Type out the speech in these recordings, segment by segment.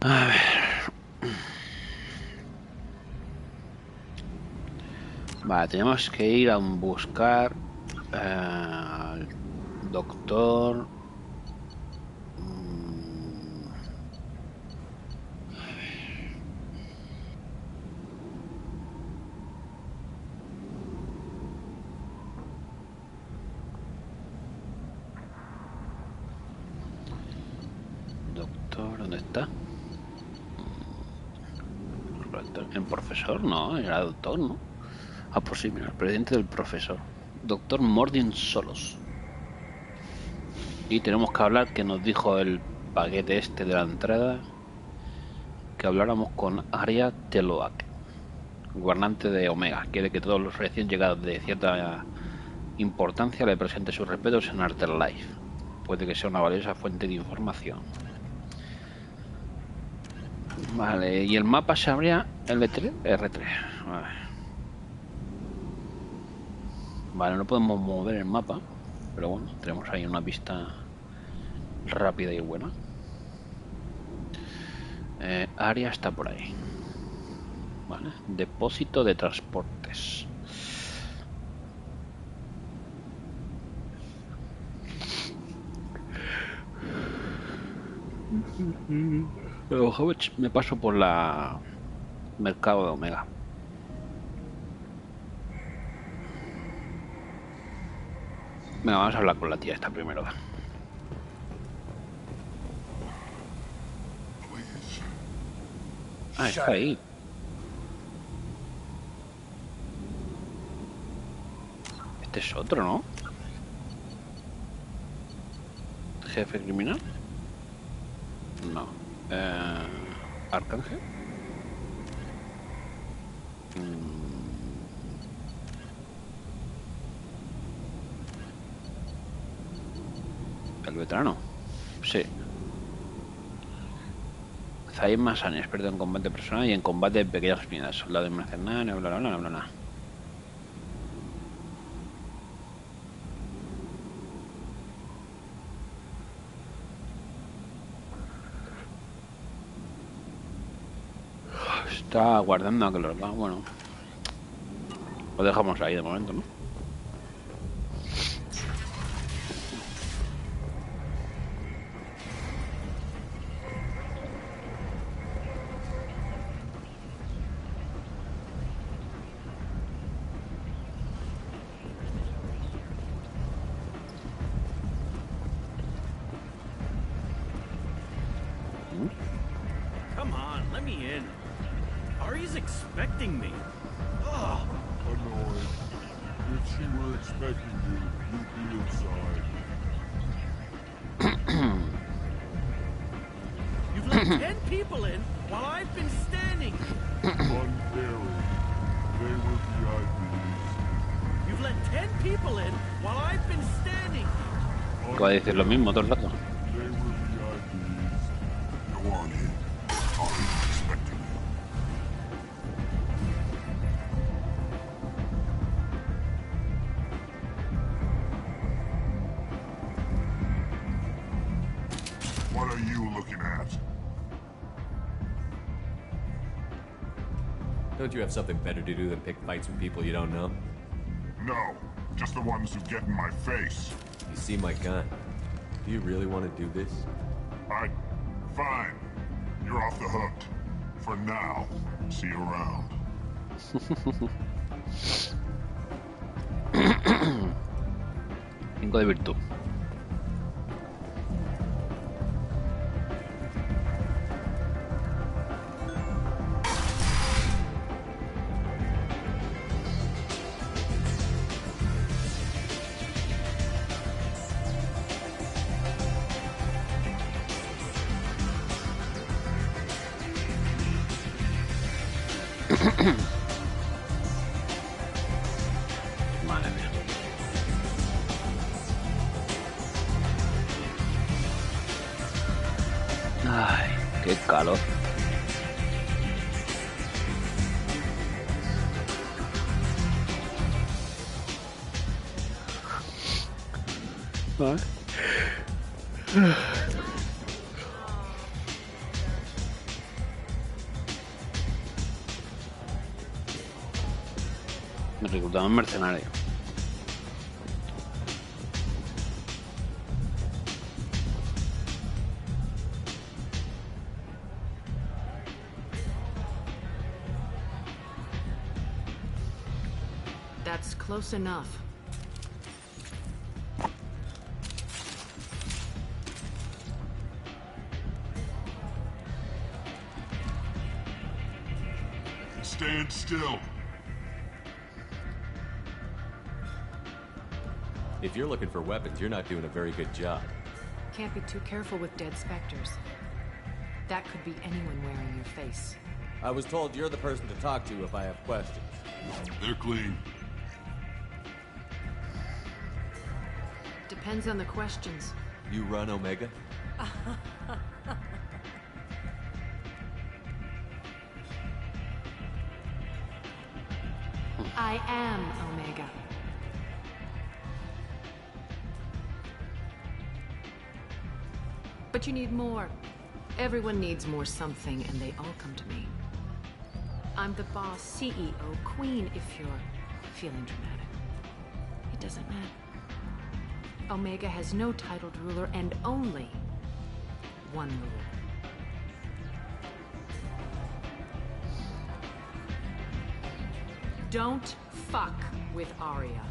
A ver. Vale, tenemos que ir a buscar al doctor. Doctor, ¿dónde está? El profesor, no, era doctor, ¿no? Ah, pues sí, mira, el presidente del profesor. Doctor Mordin Solos. Y tenemos que hablar, que nos dijo el paquete este de la entrada, que habláramos con Arya Teloak, gobernante de Omega. Quiere que todos los recién llegados de cierta importancia le presente sus respetos en Afterlife. Puede que sea una valiosa fuente de información. Vale, y el mapa se abría L3, R3. Vale, no podemos mover el mapa, pero bueno, tenemos ahí una pista rápida y buena. Área está por ahí. Vale, depósito de transportes. Me paso por la mercado de Omega. Venga, vamos a hablar con la tía esta primero. Ah, está ahí. Este es otro, ¿no? Jefe criminal. No. Arcángel. El veterano. Sí. Zayn Masan, experto en combate personal y en combate de pequeñas unidades. Soldado y mercenario, bla bla bla bla bla. Está guardando a que lo haga. Bueno, lo dejamos ahí de momento, ¿no? Come on, let me in. Ari's expecting me. Ugh. Annoying. If she were expecting you, you'd be inside. You've let 10 people in while I've been standing. Uncaring. They were VIPs. You've let 10 people in while I've been standing. Va a decir lo mismo todo el rato. They were VIPs. Go on in. Ari's expecting you. What are you looking at? Don't you have something better to do than pick fights with people you don't know? No, just the ones who get in my face. You see my gun. Do you really want to do this? Fine. You're off the hook. For now. See you around. 5 de virtud. Madre mía. Ay, qué calor. Vale. Me reclutaron mercenario. That's close enough. Stand still. If you're looking for weapons, you're not doing a very good job. Can't be too careful with dead specters. That could be anyone wearing your face. I was told you're the person to talk to if I have questions. They're clean. Depends on the questions. You run Omega? I am Omega. But you need more. Everyone needs more something, and they all come to me. I'm the boss, CEO, queen, if you're feeling dramatic. It doesn't matter. Omega has no titled ruler and only one rule. Don't fuck with Arya.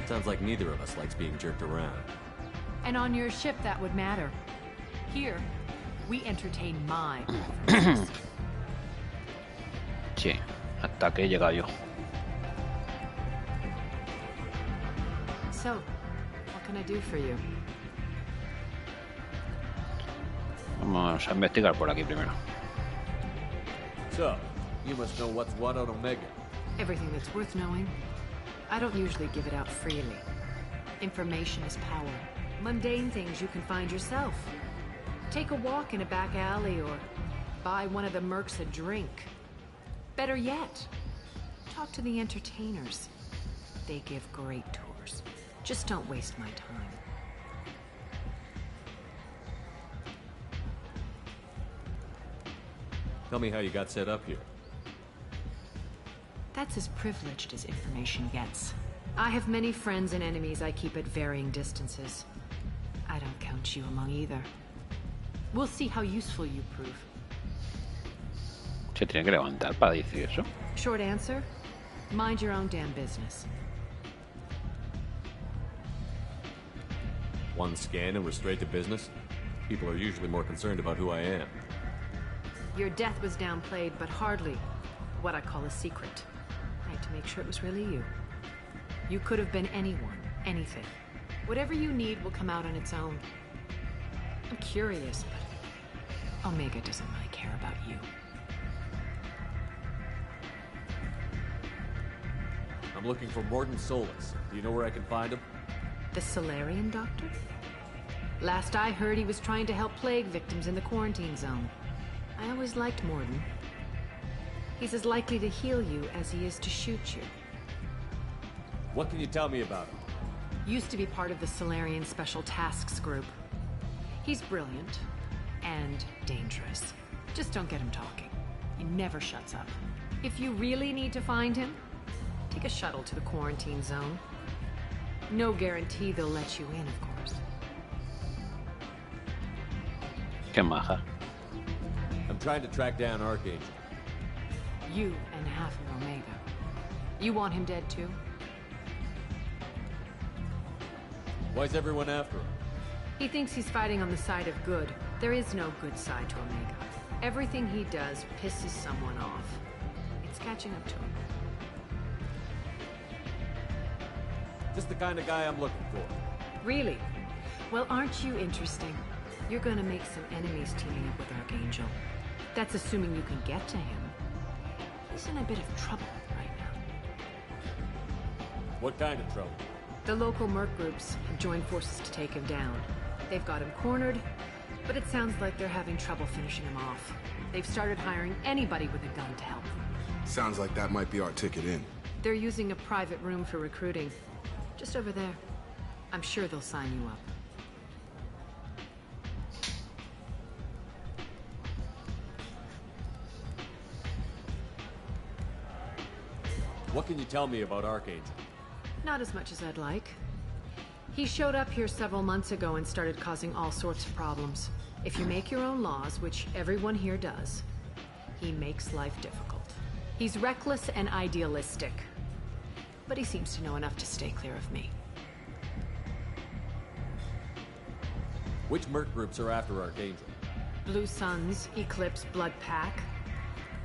Sounds like neither of us likes being jerked around. And on your ship, that would matter. Here, we entertain my preferences. Sí, hasta que he llegado yo. So, what can I do for you? Vamos a investigar por aquí primero. So, you must know what's what on Omega. Everything that's worth knowing. I don't usually give it out freely. Information is power. Mundane things you can find yourself. Take a walk in a back alley or buy one of the mercs a drink. Better yet, talk to the entertainers. They give great tours. Just don't waste my time. Tell me how you got set up here. That's as privileged as information gets. I have many friends and enemies I keep at varying distances. I don't count you among either. We'll see how useful you prove. Se tiene que levantar para decir eso. Short answer, mind your own damn business. One scan and we're straight to business? People are usually more concerned about who I am. Your death was downplayed, but hardly what I call a secret. I had to make sure it was really you. You could have been anyone, anything. Whatever you need will come out on its own. I'm curious, but Omega doesn't really care about you. I'm looking for Mordin Solus. Do you know where I can find him? The Solarian doctor? Last I heard, he was trying to help plague victims in the quarantine zone. I always liked Mordin. He's as likely to heal you as he is to shoot you. What can you tell me about him? Used to be part of the Solarian Special Tasks Group. He's brilliant and dangerous. Just don't get him talking. He never shuts up. If you really need to find him, take a shuttle to the quarantine zone. No guarantee they'll let you in, of course. Qué maja. I'm trying to track down Archangel. You and half of Omega. You want him dead too? Why's everyone after him? He thinks he's fighting on the side of good. There is no good side to Omega. Everything he does pisses someone off. It's catching up to him. Just the kind of guy I'm looking for. Really? Well, aren't you interesting? You're gonna make some enemies teaming up with Archangel. That's assuming you can get to him. He's in a bit of trouble right What kind of trouble? The local merc groups have joined forces to take him down. They've got him cornered, but it sounds like they're having trouble finishing him off. They've started hiring anybody with a gun to help them. Sounds like that might be our ticket in. They're using a private room for recruiting. Just over there. I'm sure they'll sign you up. What can you tell me about Archangel? Not as much as I'd like. He showed up here several months ago and started causing all sorts of problems. If you make your own laws, which everyone here does, he makes life difficult. He's reckless and idealistic. But he seems to know enough to stay clear of me. Which merc groups are after Archangel? Blue Suns, Eclipse, Blood Pack.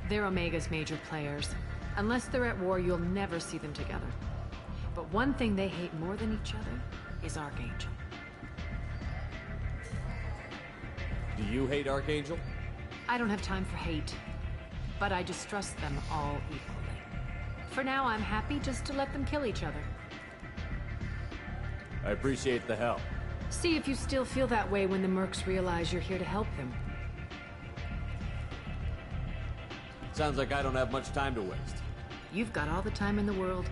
They're Omega's major players. Unless they're at war, you'll never see them together. But one thing they hate more than each other is Archangel. Do you hate Archangel? I don't have time for hate, but I distrust them all equally. For now, I'm happy just to let them kill each other. I appreciate the help. See if you still feel that way when the mercs realize you're here to help them. Sounds like I don't have much time to waste. You've got all the time in the world.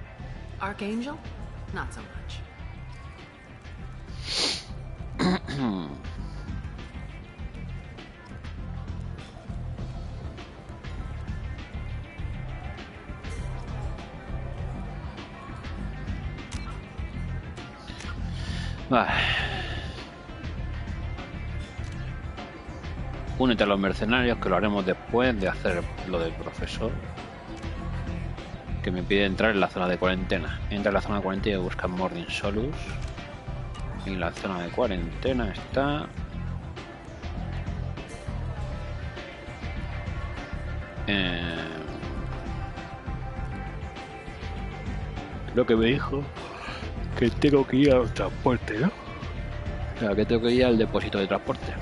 Archangel? Not so much. Vale. Únete a los mercenarios, que lo haremos después de hacer lo del profesor. Que me pide entrar en la zona de cuarentena. Entra en la zona de cuarentena y busca Mordin Solus. Y la zona de cuarentena está... Lo que me dijo que tengo que ir al transporte, ¿no? O sea, que tengo que ir al depósito de transporte.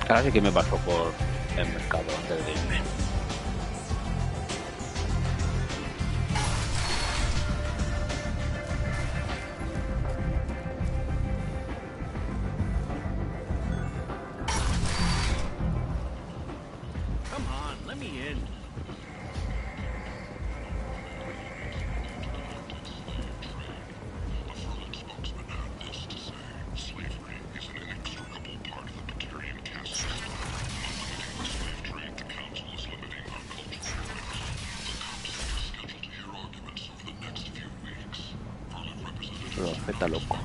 Ahora sí que me paso por el mercado antes de irme. Come on, let me in. Profeta loco.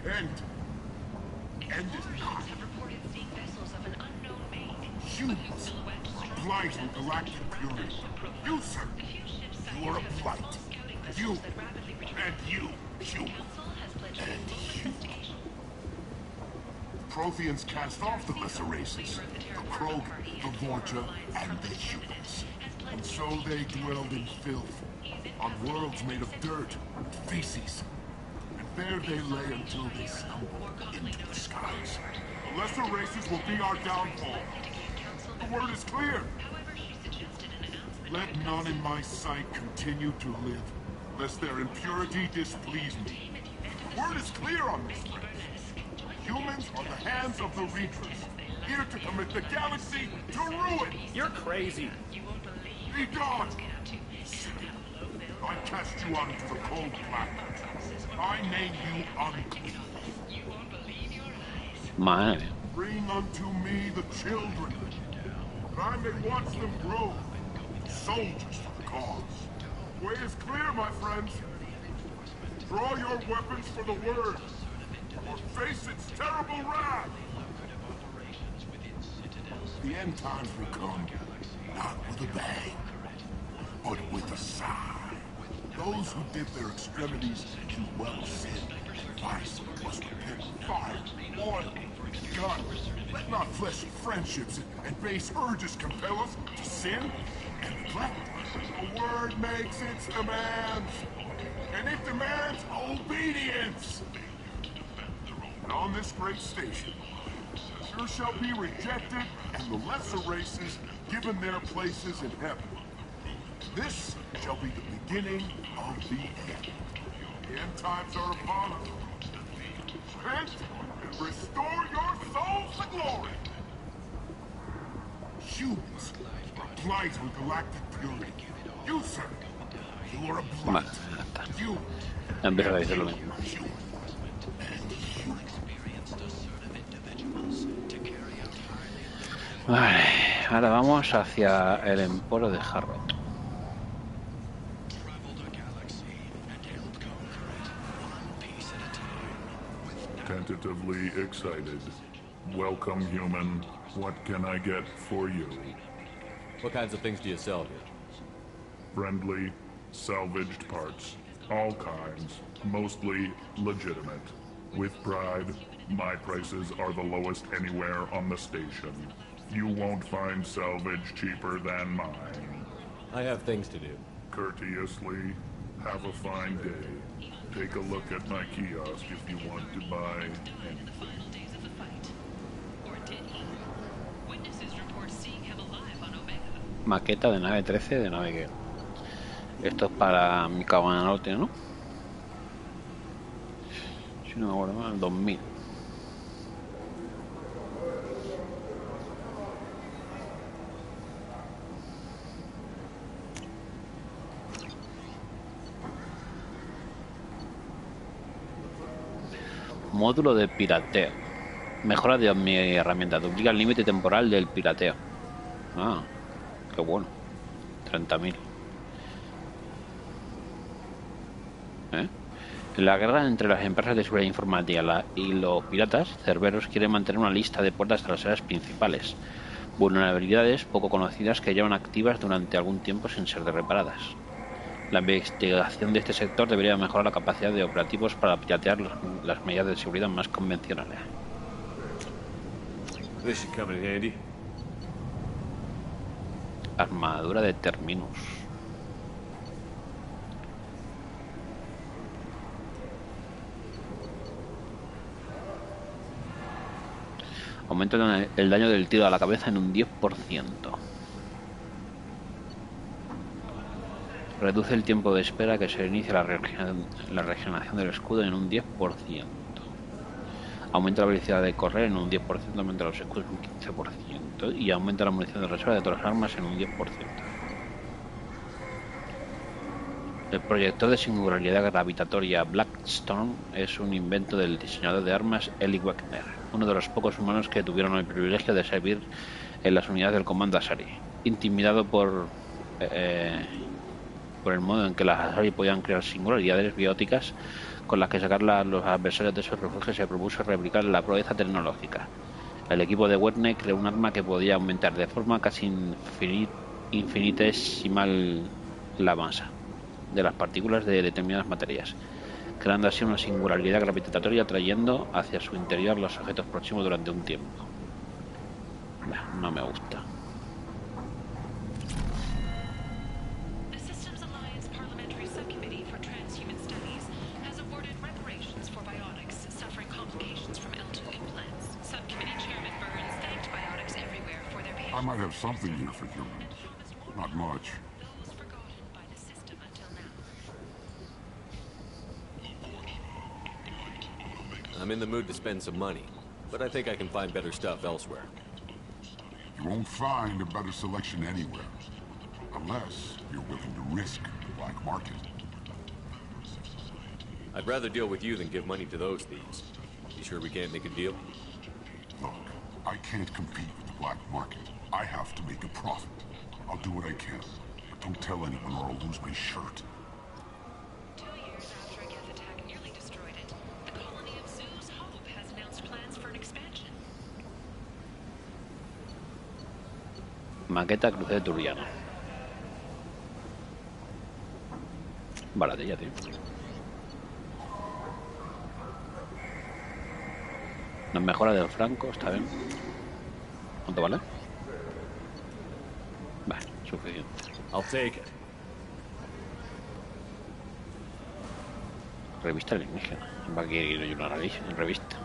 End is not. Humans are a blight on galactic fury. You, sir, you are a blight. You, and you, human, and you. Protheans cast off the lesser races, the Krog, the Vorta, and the humans. And so they dwelled in filth, on worlds made of dirt and feces. And there they lay until they stumbled into the skies. The lesser races will be our downfall. The word is clear. Let none in my sight continue to live, lest their impurity displease me. The word is clear on this, friends. Humans are the hands of the Reapers, here to commit the galaxy to ruin. You're crazy. Be gone! I cast you out into the cold black. I name you unclean. Madre mía. Bring unto me the children, that I may watch them grow, soldiers for the cause. Way is clear, my friends. Draw your weapons for the word, or face its terrible wrath. The end times will come, not with a bang, but with a sigh. Those who dip their extremities in well sin and vice must repent fire, oil, gun. Let not fleshy friendships and base urges compel us to sin and neglect. The word makes its demands, and it demands obedience. And on this great station, sure shall be rejected, and the lesser races given their places in heaven. This shall be the beginning of the end. The end times are upon us. Repent and restore your souls to glory. Humans are blight on galactic purity. You, sir, you are a blight. Vale, ya está. You Empiezo a decir lo mismo. Vale, ahora vamos hacia el emporio de Harrod. Tentatively excited. Welcome, human. What can I get for you? What kinds of things do you sell here? Friendly, salvaged parts. All kinds. Mostly legitimate. With pride, my prices are the lowest anywhere on the station. You won't find salvage cheaper than mine. I have things to do. Courteously, have a fine day. Take a look at my kiosk if you want to buy anything. Maqueta de nave 13 de nave que... Esto es para mi cabana norte, ¿no? Si no me acuerdo mal, 2000. Módulo de pirateo. Mejora de mi herramienta. Duplica el límite temporal del pirateo. Ah, qué bueno. 30.000. En la guerra entre las empresas de seguridad informática y los piratas, Cerberus quiere mantener una lista de puertas traseras principales. Vulnerabilidades poco conocidas que llevan activas durante algún tiempo sin ser reparadas. La investigación de este sector debería mejorar la capacidad de operativos para piratear las medidas de seguridad más convencionales. This should come in handy. Armadura de Terminus. Aumenta el daño del tiro a la cabeza en un 10%. Reduce el tiempo de espera que se inicia la regeneración del escudo en un 10%. Aumenta la velocidad de correr en un 10%, aumenta los escudos en un 15% y aumenta la munición de reserva de todas las armas en un 10%. El proyector de singularidad gravitatoria Blackstorm es un invento del diseñador de armas Eli Wagner, uno de los pocos humanos que tuvieron el privilegio de servir en las unidades del comando Asari. Intimidado por el modo en que las Asari podían crear singularidades bióticas con las que sacar a los adversarios de esos refugios, se propuso replicar la proeza tecnológica. El equipo de Wagner creó un arma que podía aumentar de forma casi infinitesimal la masa de las partículas de determinadas materias, creando así una singularidad gravitatoria atrayendo hacia su interior los objetos próximos durante un tiempo. No me gusta. I might have something here for humans. Not much. I'm in the mood to spend some money, but I think I can find better stuff elsewhere. You won't find a better selection anywhere. Unless you're willing to risk the black market. I'd rather deal with you than give money to those thieves. You sure we can't make a deal? Look, I can't compete with the black market. I have to make a profit. I'll do what I can. But don't tell anyone or I'll lose my shirt. 2 years after a Geth attack nearly destroyed it, the colony of Zoo's Hope has announced plans for an expansion. Maqueta crucero turiano. Baratilla, tío. Nos mejora del franco, está bien. ¿Cuánto vale? Vale, suficiente. I'll take it. Revista alienígena. Va a querer ir una revista.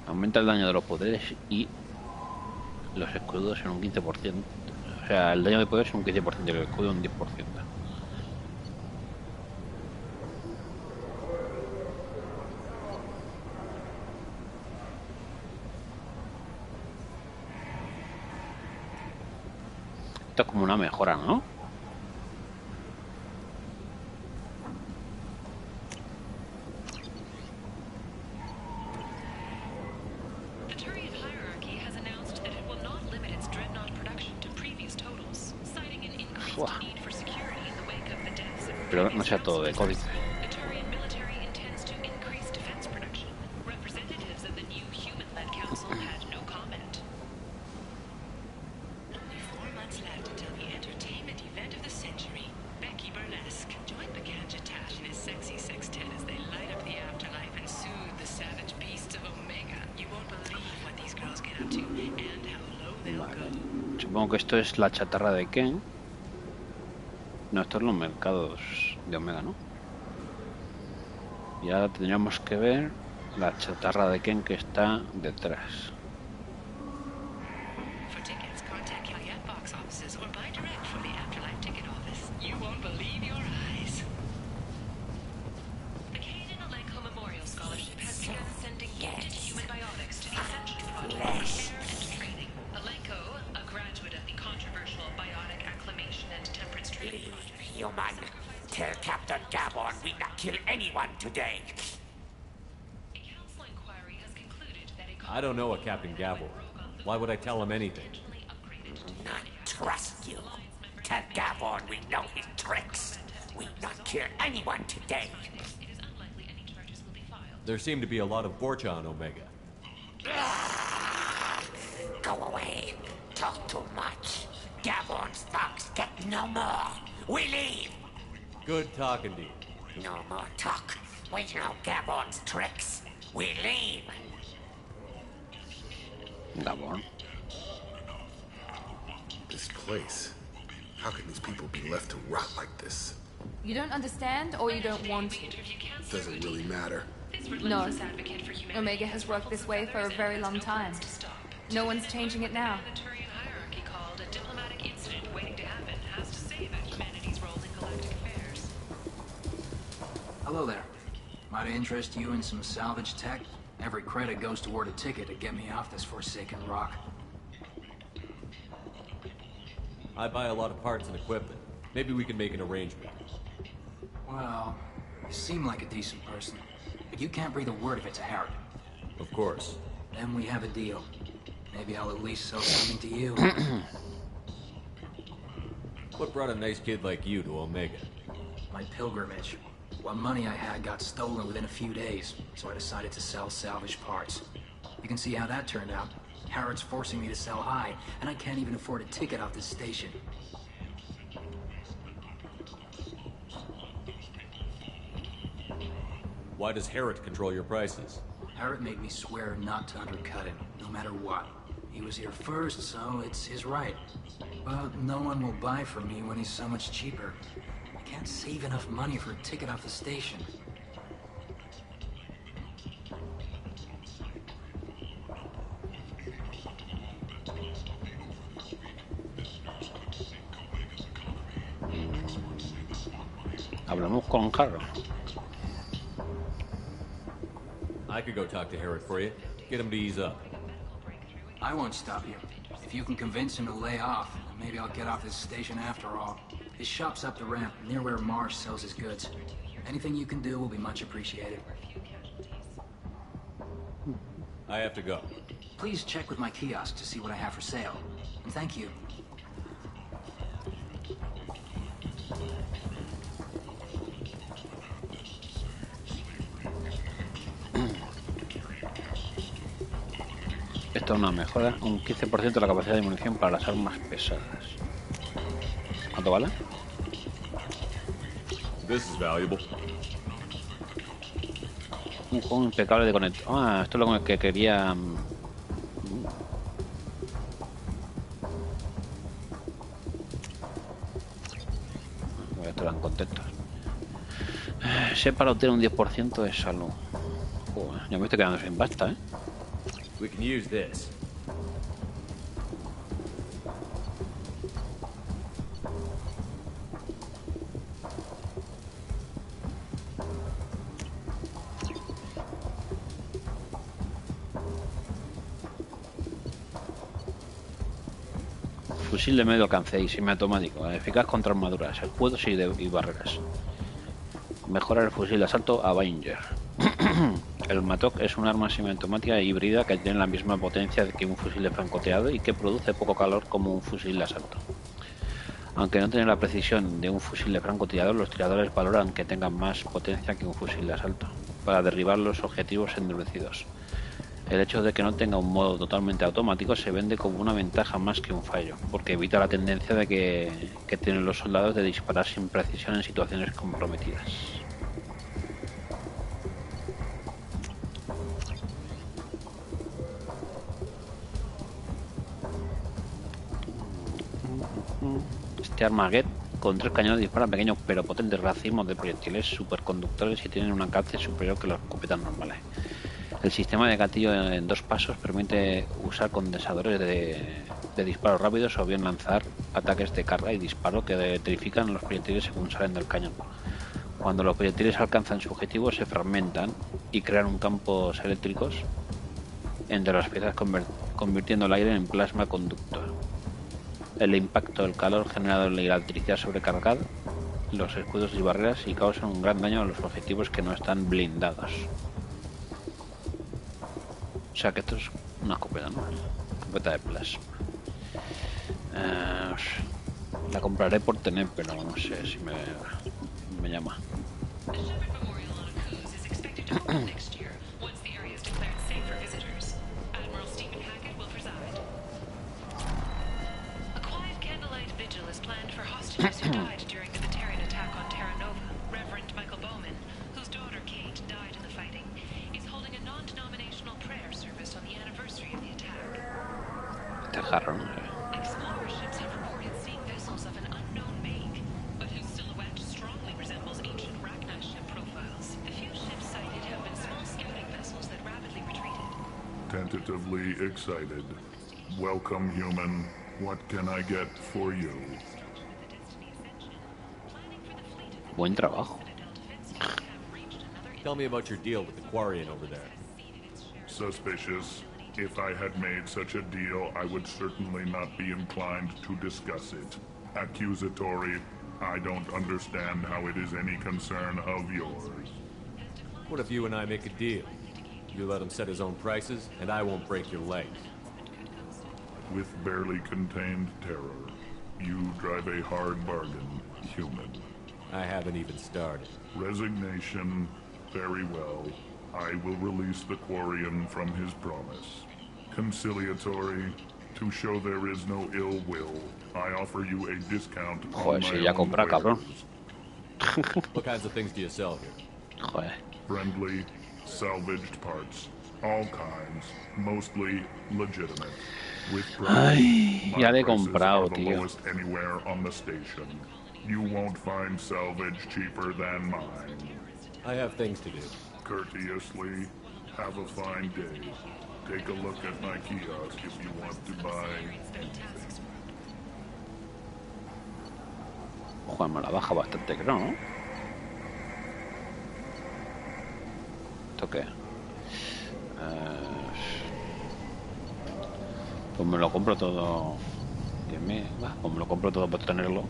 Aumenta el daño de los poderes y los escudos en un 15%. O sea, el daño de poderes es un 15% y el escudo un 10%. Esto es como una mejora, ¿no? Pero no sea todo de COVID. Supongo que esto es la chatarra de Ken. No, esto es los mercados de Omega, ¿no? Y ahora tendríamos que ver la chatarra de Ken que está detrás. Tell Captain Gabon we not kill anyone today. I don't know a Captain Gabon. Why would I tell him anything? Not trust you. Tell Gabon we know his tricks. We not kill anyone today. There seem to be a lot of Borcha on Omega. Go away. Talk too much. Gabon's thugs get no more. We leave. Good talking to you. No more talk. We know Gabon's tricks. We leave. Gabon. This place. How can these people be left to rot like this? You don't understand, or you don't want to? Doesn't really matter. No. Omega has worked this way for a very long time. No one's changing it now. Hello there. Might I interest you in some salvage tech? Every credit goes toward a ticket to get me off this forsaken rock. I buy a lot of parts and equipment. Maybe we can make an arrangement. Well, you seem like a decent person, but you can't breathe a word of it to Harrod. Of course. Then we have a deal. Maybe I'll at least sell something to you. What brought a nice kid like you to Omega? My pilgrimage. What money I had got stolen within a few days, so I decided to sell salvage parts. You can see how that turned out. Harrod's forcing me to sell high, and I can't even afford a ticket off this station. Why does Harrod control your prices? Harrod made me swear not to undercut him, no matter what. He was here first, so it's his right. But no one will buy from me when he's so much cheaper. I can't save enough money for a ticket off the station. Hablamos con Harrod. I could go talk to Harrod for you. Get him to ease up. I won't stop you. If you can convince him to lay off, maybe I'll get off this station after all. His shop's up the ramp, near where Marsh sells his goods. Anything you can do will be much appreciated. I have to go. Please check with my kiosk to see what I have for sale. And thank you. Esto es una mejora, un 15% de la capacidad de munición para las armas pesadas. ¿Cuánto vale? This is valuable. Un juego impecable de conectar. Ah, esto es lo que quería. Estarán contentos. Sé para obtener un 10% de salud. Joder, ya me estoy quedando sin pasta, ¿eh? We can use this. Fusil de medio alcance y semiautomático, eficaz contra armaduras, escudos y barreras. Mejorar el fusil de asalto Avenger. El Matok es un arma semiautomática híbrida que tiene la misma potencia que un fusil de francotirador y que produce poco calor como un fusil de asalto. Aunque no tiene la precisión de un fusil de francotirador, los tiradores valoran que tenga más potencia que un fusil de asalto para derribar los objetivos endurecidos. El hecho de que no tenga un modo totalmente automático se vende como una ventaja más que un fallo, porque evita la tendencia de que tienen los soldados de disparar sin precisión en situaciones comprometidas. Este arma Get con 3 cañones dispara pequeños pero potentes racimos de proyectiles superconductores y tienen un alcance superior que los escopetas normales. El sistema de gatillo en 2 pasos permite usar condensadores de disparos rápidos o bien lanzar ataques de carga y disparo que electrifican los proyectiles según salen del cañón. Cuando los proyectiles alcanzan su objetivo se fragmentan y crean un campos eléctricos entre las piezas convirtiendo el aire en plasma conductor. El impacto del calor generado en la electricidad sobrecargada los escudos y barreras y causan un gran daño a los objetivos que no están blindados. O sea que esto es una escopeta, ¿no? Escopeta de plasma. La compraré por tener, pero no sé si me llama. Este jarro, ¿no? Tentatively excited. Welcome, human. What can I get for you? Buen trabajo. Tell me about your deal with the Quarian over there. Suspicious. If I had made such a deal, I would certainly not be inclined to discuss it. Accusatory. I don't understand how it is any concern of yours. What if you and I make a deal? You let him set his own prices, and I won't break your legs. With barely contained terror, you drive a hard bargain, human. I haven't even started. Resignation. Very well. I will release the Quarian from his promise. Conciliatory. To show there is no ill will, I offer you a discount on my own wares. What kinds of things do you sell here? Joder. Friendly, salvaged parts. All kinds. Mostly legitimate. With Ay, my ya le he prices comprado, are the tío. lowest anywhere on the station. You won't find salvage cheaper than mine. I have things to do. Courteously, have a fine day. Take a look at my kiosk if you want to buy anything. Juan me la baja bastante, creo, ¿no? ¿Esto qué? Pues me lo compro todo. Pues me lo compro todo para tenerlo.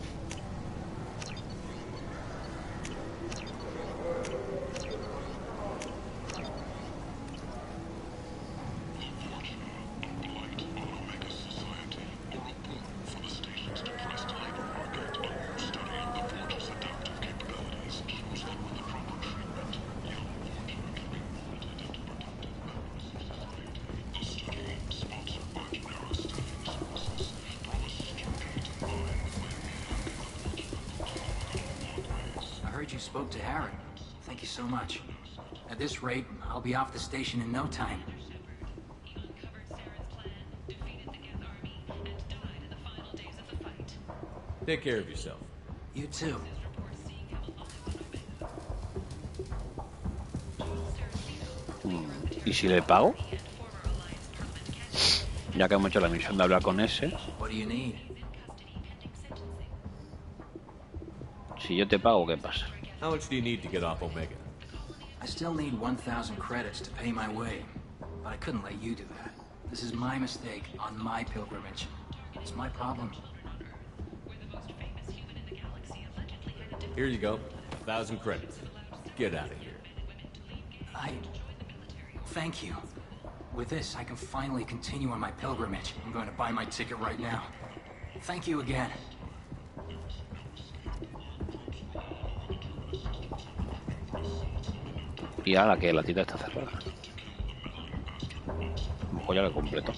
Spoke to Harry. Thank you so much. At this rate, I'll be off the station in no time. Take care of yourself. You too. ¿Y si le pago? Ya que hemos hecho la misión de hablar con ese. What do you need? Si yo te pago, ¿qué pasa? How much do you need to get off Omega? I still need 1,000 credits to pay my way, but I couldn't let you do that. This is my mistake on my pilgrimage. It's my problem. Here you go. 1,000 credits. Get out of here. Thank you. With this, I can finally continue on my pilgrimage. I'm going to buy my ticket right now. Thank you again. Y ahora que la tienda está cerrada. Mejor ya lo completo.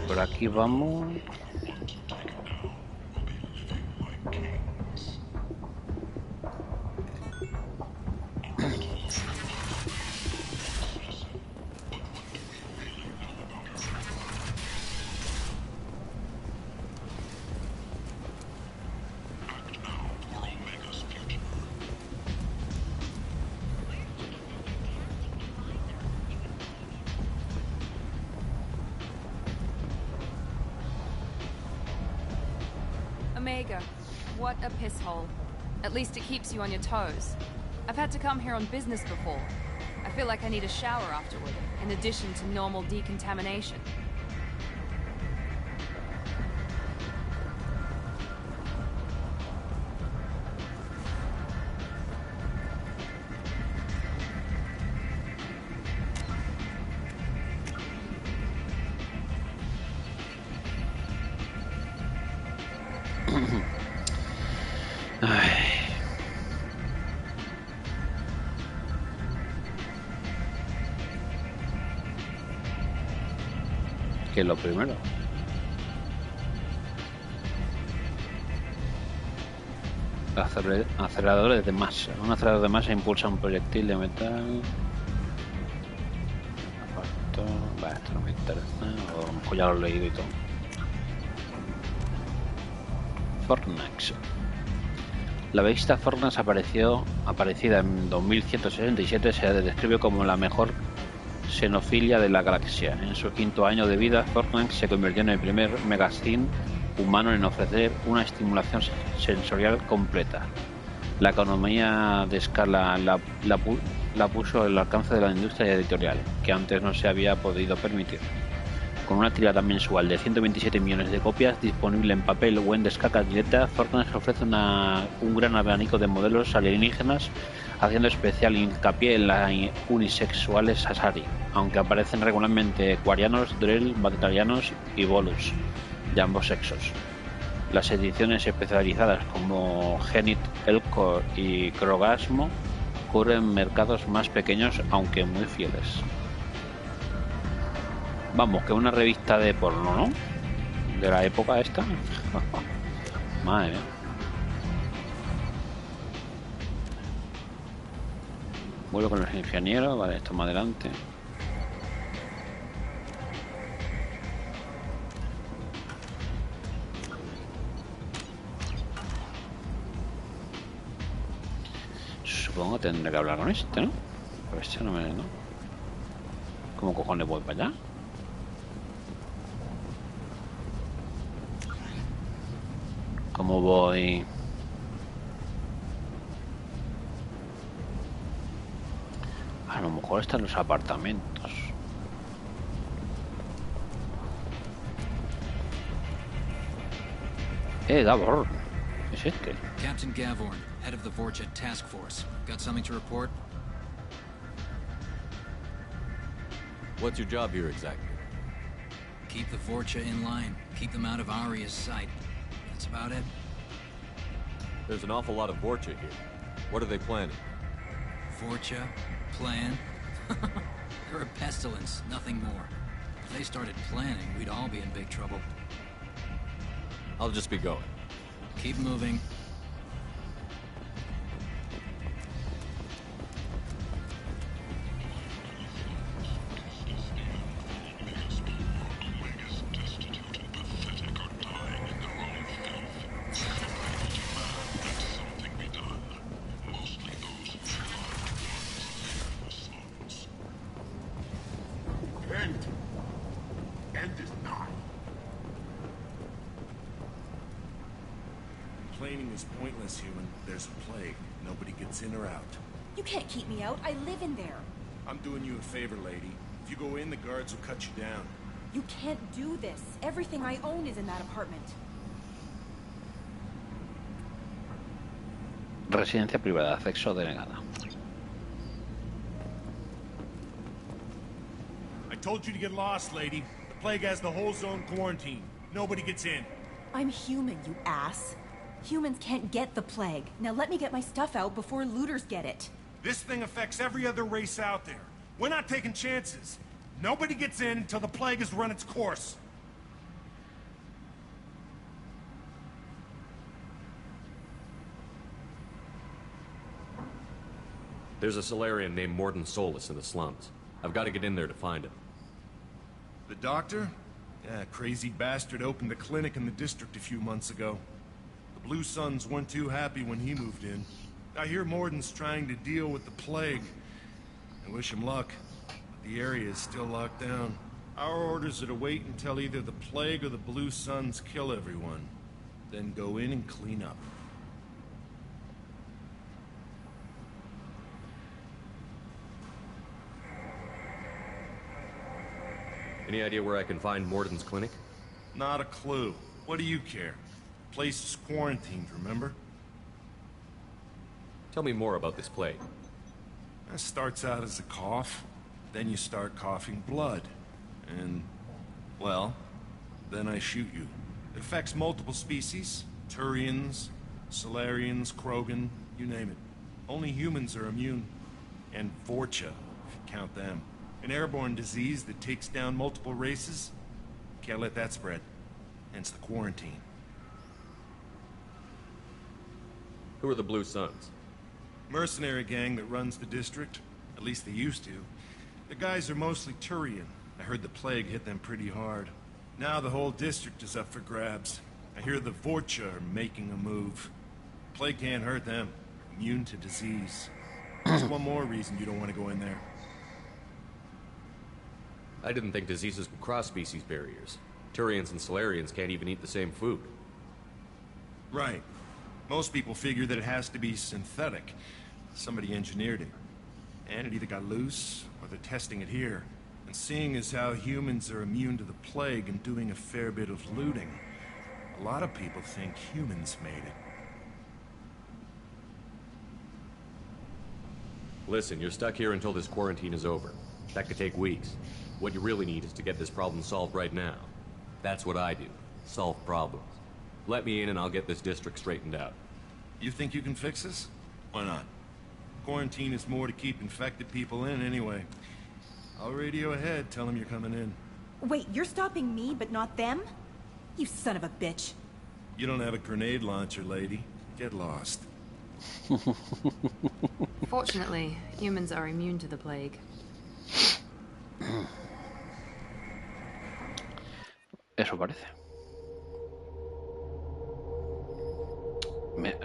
Por aquí vamos. Omega, what a piss hole. At least it keeps you on your toes. I've had to come here on business before. I feel like I need a shower afterward, in addition to normal decontamination. Que es lo primero. Aceleradores de masa. Un acelerador de masa impulsa un proyectil de metal. Esto no me interesa. O a lo mejor ya lo he leído y todo. Fornax. La ballesta Fornax aparecida en 2167 se describe como la mejor xenofilia de la galaxia. En su quinto año de vida, Fornax se convirtió en el primer magazine humano en ofrecer una estimulación sensorial completa. La economía de escala la puso al alcance de la industria editorial, que antes no se había podido permitir. Con una tirada mensual de 127 millones de copias, disponible en papel o en descarga directa, Fortnite ofrece un gran abanico de modelos alienígenas, haciendo especial hincapié en las unisexuales Asari, aunque aparecen regularmente Quarianos, Drell, Battalianos y Volus, de ambos sexos. Las ediciones especializadas como Genit, Elcor y Krogasmo cubren mercados más pequeños, aunque muy fieles. Vamos, que una revista de porno, ¿no? De la época esta. Madre mía. Vuelvo con los ingenieros. Vale, esto más adelante. Supongo que tendré que hablar con este, ¿no? Pero este no me... ¿no? ¿Cómo cojones voy para allá? ¿Cómo voy? A lo mejor están los apartamentos. Gavorn. ¿Es este? Captain Gavorn, head of the Vorcha Task Force. Got something to report? What's your job here exactly? Keep the Vorcha in line. Keep them out of Aria's sight. That's about it. There's an awful lot of Vorcha here. What are they planning? Vorcha? Plan? They're a pestilence, nothing more. If they started planning, we'd all be in big trouble. I'll just be going. Keep moving. is pointless, human. There's a plague. Nobody gets in or out. You can't keep me out. I live in there. I'm doing you a favor, lady. If you go in, the guards will cut you down. You can't do this. Everything I own is in that apartment. Residencia privada, acceso denegada. I told you to get lost, lady. The plague has the whole zone quarantined. Nobody gets in. I'm human, you ass. Humans can't get the plague. Now let me get my stuff out before looters get it. This thing affects every other race out there. We're not taking chances. Nobody gets in until the plague has run its course. There's a Solarian named Morden Solus in the slums. I've got to get in there to find him. The doctor? Yeah, crazy bastard opened a clinic in the district a few months ago. The Blue Suns weren't too happy when he moved in. I hear Morden's trying to deal with the plague. I wish him luck, but the area is still locked down. Our orders are to wait until either the plague or the Blue Suns kill everyone. Then go in and clean up. Any idea where I can find Morden's clinic? Not a clue. What do you care? The place is quarantined, remember? Tell me more about this plague. It starts out as a cough, then you start coughing blood. And, well, then I shoot you. It affects multiple species. Turians, Solarians, Krogan, you name it. Only humans are immune. And Vorcha, if you count them. An airborne disease that takes down multiple races. Can't let that spread. Hence the quarantine. Who are the Blue Suns? Mercenary gang that runs the district. At least they used to. The guys are mostly Turian. I heard the plague hit them pretty hard. Now the whole district is up for grabs. I hear the Vorcha are making a move. Plague can't hurt them. Immune to disease. That's one more reason you don't want to go in there. I didn't think diseases could cross species barriers. Turians and Solarians can't even eat the same food. Right. Most people figure that it has to be synthetic. Somebody engineered it. And it either got loose, or they're testing it here. And seeing as how humans are immune to the plague and doing a fair bit of looting, a lot of people think humans made it. Listen, you're stuck here until this quarantine is over. That could take weeks. What you really need is to get this problem solved right now. That's what I do. Solve problems. Let me in and I'll get this district straightened out. You think you can fix this? Why not? Quarantine is more to keep infected people in anyway. I'll radio ahead, tell them you're coming in. Wait, you're stopping me, but not them? You son of a bitch. You don't have a grenade launcher, lady. Get lost. Fortunately, humans are immune to the plague. Eso parece.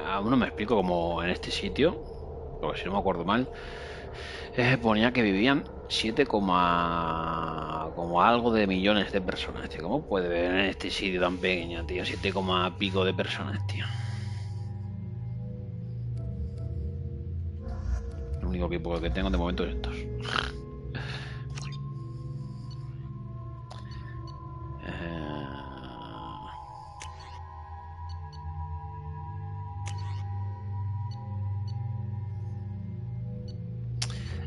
Aún no me explico cómo en este sitio, porque si no me acuerdo mal, ponía que vivían 7, como algo de millones de personas, tío. ¿Cómo puede vivir en este sitio tan pequeño, tío? 7, pico de personas, tío. Lo único que tengo de momento es estos.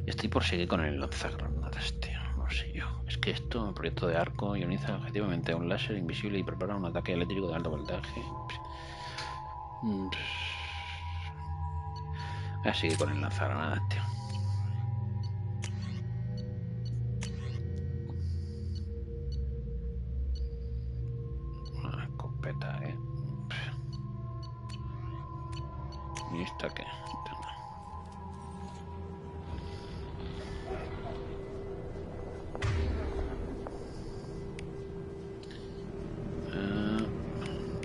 Estoy por seguir con el lanzagranadas, tío. No sé yo. Es que esto, el proyecto de arco, ioniza objetivamente a un láser invisible y prepara un ataque eléctrico de alto voltaje. Voy a seguir con el lanzagranadas, tío. Una escopeta, ¿Y esta qué?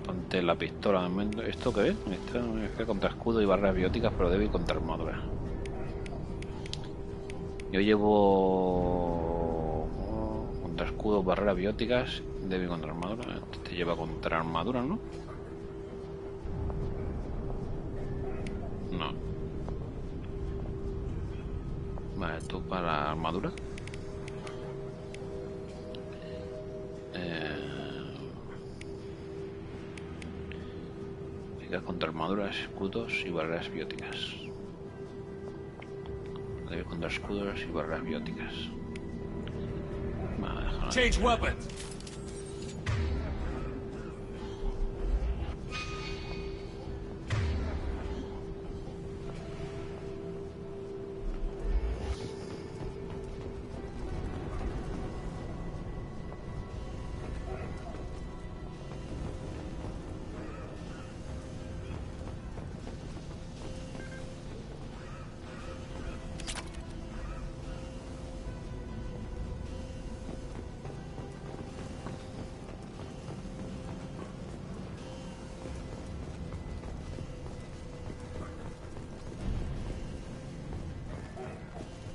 Ponte la pistola. ¿Esto qué es? Esto es contra escudo y barras bióticas, pero débil contra armadura. Yo llevo contra escudo, barreras bióticas, débil contra armadura. Este lleva contra armadura, ¿no? Vale, tú para armadura. Eficaz contra armaduras, escudos y barreras bióticas. Debe contra escudos y barreras bióticas. Vale, déjalo. Change weapons.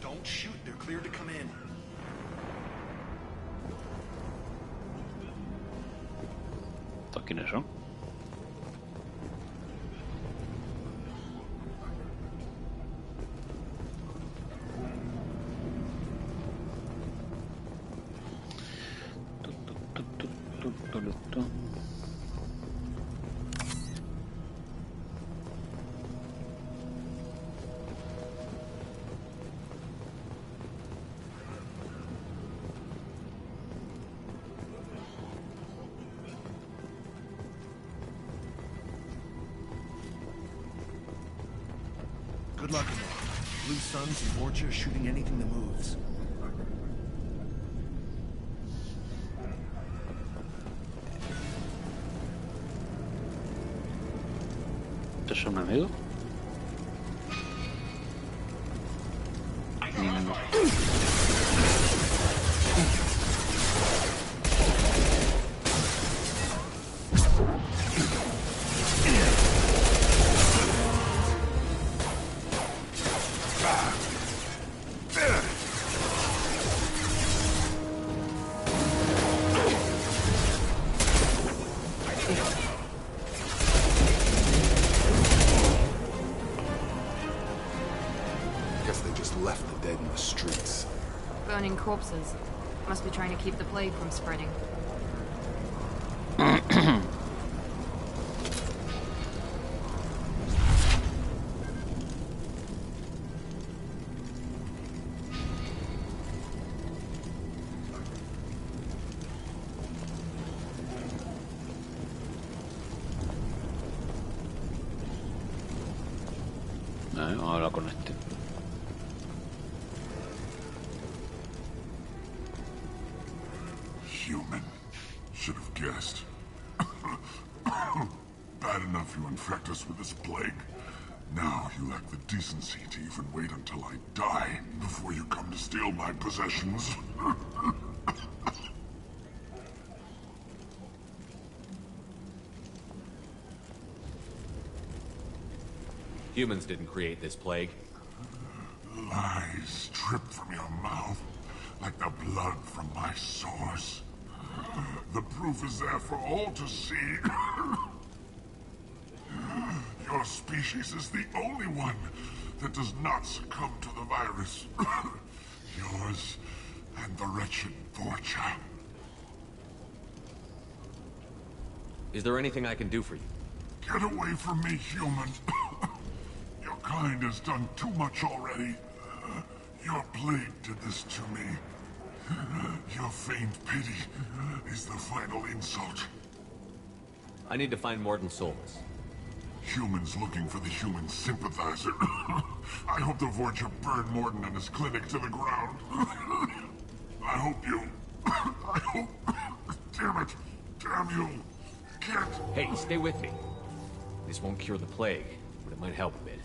Don't shoot, they're cleared to come in. ¿Estos quiénes son? Good luck, Amar. Blue Suns and Borgia shooting anything that moves. ¿Estos son amigos? Guess they just left the dead in the streets. Burning corpses. Must be trying to keep the plague from spreading. Vamos a hablar con este. Human. Should have guessed. Bad enough you infect us with this plague. Now you lack the decency to even wait until I die before you come to steal my possessions. Humans didn't create this plague. Lies drip from your mouth like the blood from my sores. The proof is there for all to see. Your species is the only one that does not succumb to the virus. Yours and the wretched Borgia. Is there anything I can do for you? Get away from me, human. Your kind has done too much already. Your plague did this to me. Your feigned pity is the final insult. I need to find Morden Solus. Humans looking for the human sympathizer. I hope the Vorcha burned Morden and his clinic to the ground. I hope you... I hope... Damn it! Damn you! Can't... Hey, stay with me. This won't cure the plague, but it might help a bit.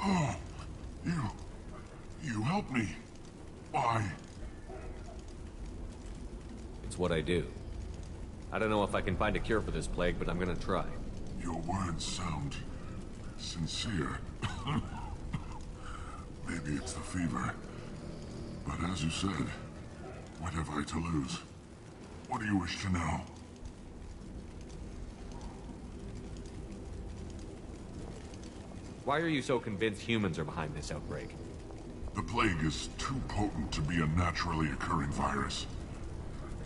Oh, you helped me. Why? It's what I do. I don't know if I can find a cure for this plague, but I'm gonna try. Your words sound sincere. Maybe it's the fever. But as you said, what have I to lose? What do you wish to know? Why are you so convinced humans are behind this outbreak? The plague is too potent to be a naturally occurring virus.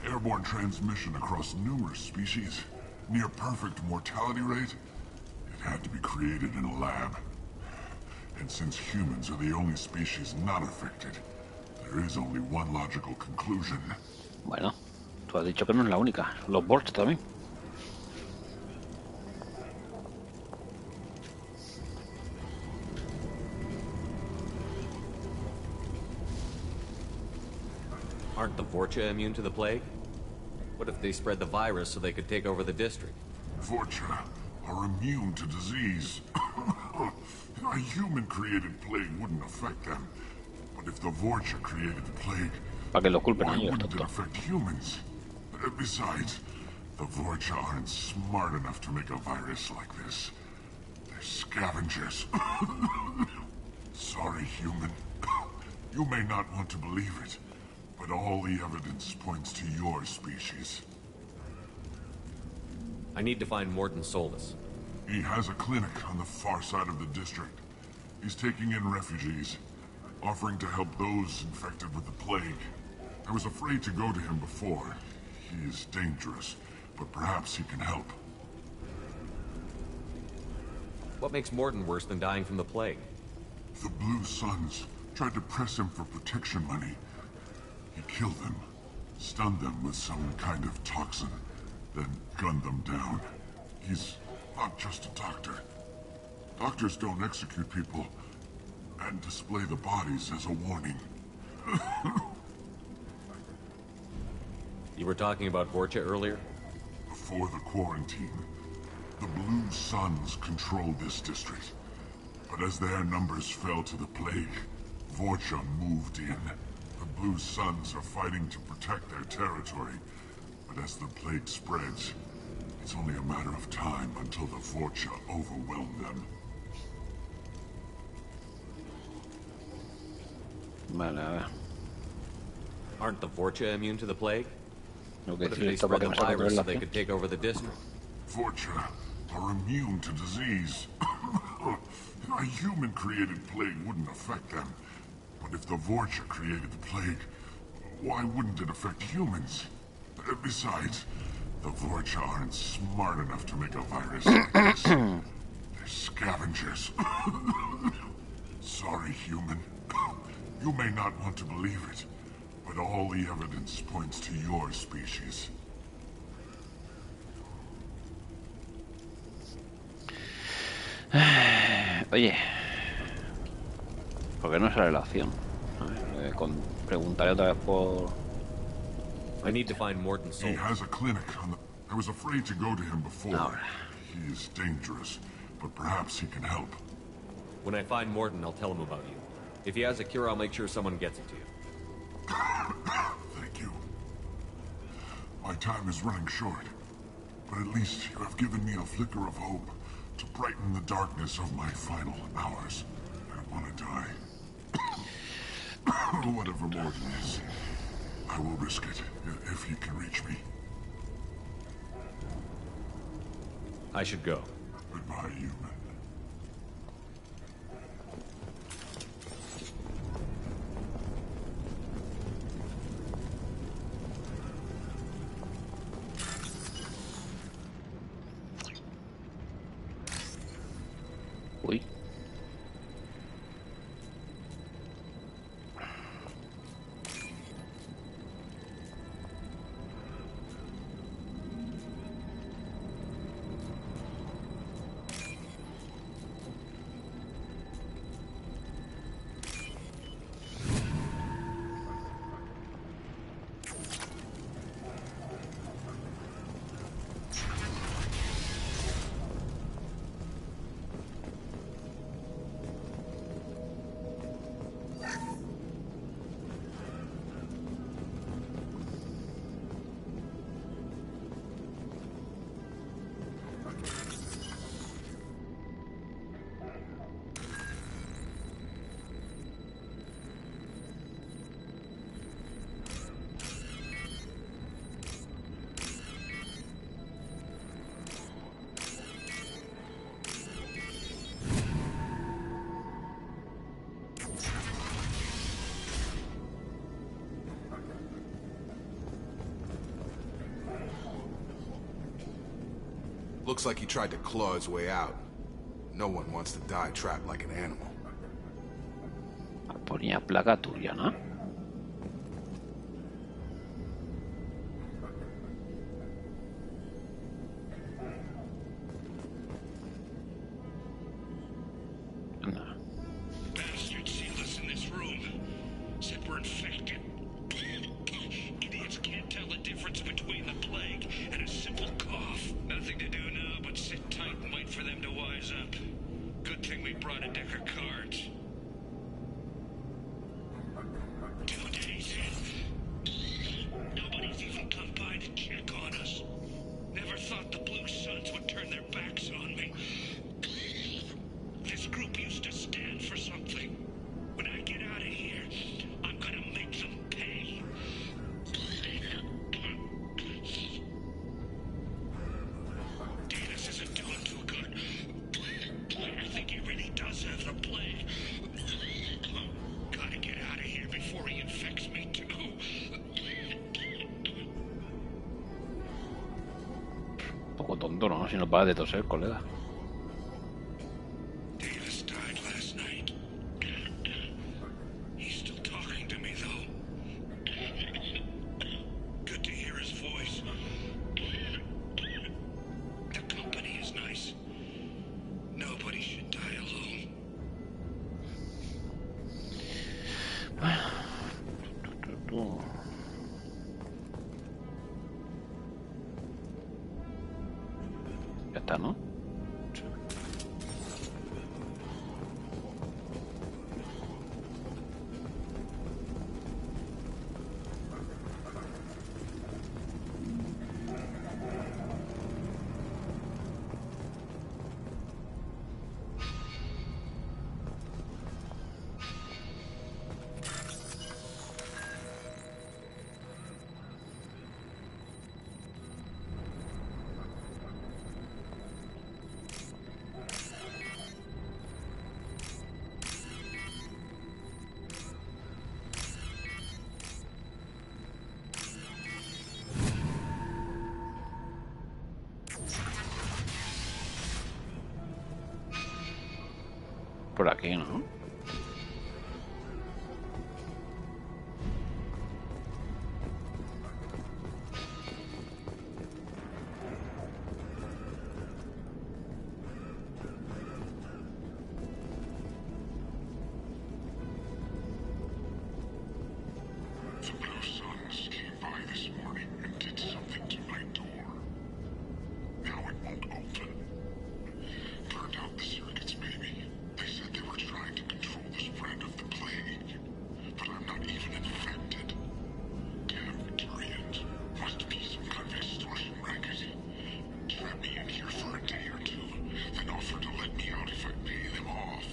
Airborne transmission across numerous species, near perfect mortality rate. It had to be created in a lab. And since humans are the only species not affected, there is only one logical conclusion. Bueno, tú has dicho que no es la única. Los Borch también. Aren't the Vorcha immune to the plague? What if they spread the virus so they could take over the district? Vorcha are immune to disease. A human-created plague wouldn't affect them. But if the Vorcha created the plague, Para que lo culpen a why ellos, wouldn't it tonto. affect humans? Besides, the Vorcha aren't smart enough to make a virus like this. They're scavengers. Sorry, human. You may not want to believe it, but all the evidence points to your species. I need to find Morton Solus. He has a clinic on the far side of the district. He's taking in refugees, offering to help those infected with the plague. I was afraid to go to him before. He is dangerous, but perhaps he can help. What makes Morton worse than dying from the plague? The Blue Suns tried to press him for protection money. He killed them, stunned them with some kind of toxin, then gunned them down. He's not just a doctor. Doctors don't execute people and display the bodies as a warning. You were talking about Vorcha earlier? Before the quarantine, the Blue Suns controlled this district. But as their numbers fell to the plague, Vorcha moved in. The Blue Suns are fighting to protect their territory. But as the plague spreads, it's only a matter of time until the Vorcha overwhelm them. Vale, a ver. Aren't the Vorcha immune to the plague? Lo What que if sí they esto spread para the que no se virus so arregle they la could take over the district? Vorcha are immune to disease. A human-created plague wouldn't affect them. But if the Vorcha created the plague, why wouldn't it affect humans? Besides, the Vorcha aren't smart enough to make a virus like this. They're scavengers. Sorry, human. You may not want to believe it, but all the evidence points to your species. Oye, ¿por qué no sale la acción? A ver, preguntaré otra vez por... I need to find Morton He Solus. has a clinic on the... I was afraid to go to him before. He is dangerous, but perhaps he can help. When I find Morton, I'll tell him about you. If he has a cure, I'll make sure someone gets it to you. Thank you. My time is running short, but at least you have given me a flicker of hope to brighten the darkness of my final hours. I don't want to die. Whatever Morton is, I will risk it if he can reach me. I should go. Goodbye, human. Uy. Looks like he tried to claw his way out. No one wants to die trapped like an animal. Ponía placa tuya, ¿no? Bastards sealed us in this room. Said we're infected. Idiots can't tell the difference between the plague and a simple cough. Nothing to do now but sit tight and wait for them to wise up. Good thing we brought a deck of cards. 2 days in. Nobody's even come by to check on us. Never thought the Blue Suns would turn their backs on me. This group used to stand for something. When I get out of here, I'm gonna make them pay. Davis isn't doing too good. I think he really does have the plague. Gotta get out of here before he infects me too. Un poco tonto, ¿no? Si no para de toser, colega. Davis died last night. He's still talking to me, though. Good to hear his voice. The company is nice. Nobody should die alone. Ya está, ¿no? Por aquí, ¿no? The Blue Suns came by this morning and did something to my door. Now it won't open. Burned out the circuits, maybe. They said they were trying to control the spread of the plague. But I'm not even infected. Damn Turians. Must be some kind of extortion racket. Trap me in here for a day or two, then offer to let me out if I pay them off.